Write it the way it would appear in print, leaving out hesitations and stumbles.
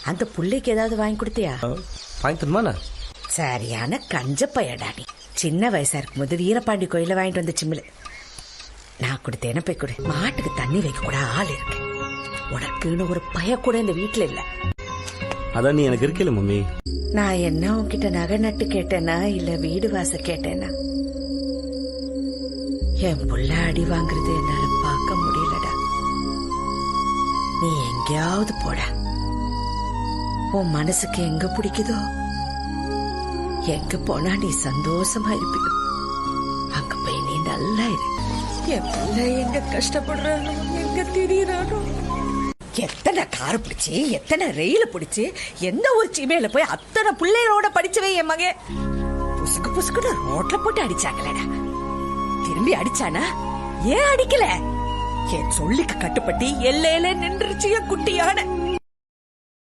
அந்த புள்ளைக்கு ஏதாவது வாங்கி கொடுத்தியா? வாங்கி தருமாண்ணா? சரியான கஞ்ச பையடா நீ. சின்ன வயசா இருக்கும் போது வீரபாண்டி கோயில வாங்கிட்டு வந்த சிம்மில் நான் கொடுத்தேன போய் கொடு. மாட்டுக்கு தண்ணி வைக்க கூட ஆள் இருக்கு. உனக்குன்னு ஒரு பய கூட இந்த வீட்டுல இல்ல. அதான் நீ எனக்கு இருக்கல மம்மி. நான் என்ன உன்கிட்ட நகை நட்டு கேட்டேனா இல்ல வீடு வாச கேட்டேனா? என் புள்ள அடி வாங்குறது என்னால பார்க்க முடியலடா. நீ எங்கேயாவது போட. உன் மனசுக்கு எங்க பிடிக்குதோ எங்க போனா நீ சந்தோஷமா இருப்பியோ அங்க போய் நீ நல்லா இரு. என் பிள்ளை எங்க கஷ்டப்படுறானோ எங்க திரியறானோ. எத்தனை கார் பிடிச்சி எத்தனை ரயில பிடிச்சி எந்த ஒரு சீமையில போய் அத்தனை பிள்ளைகளோட படிச்சவே என் மகன் புசுக்கு புசுக்குன்னு ரோட்ல போட்டு அடிச்சாங்களடா. திரும்பி அடிச்சானா? ஏன் அடிக்கல? என் சொல்லிக்கு கட்டுப்பட்டு எல்லையில நின்றுச்சு என் குட்டியான.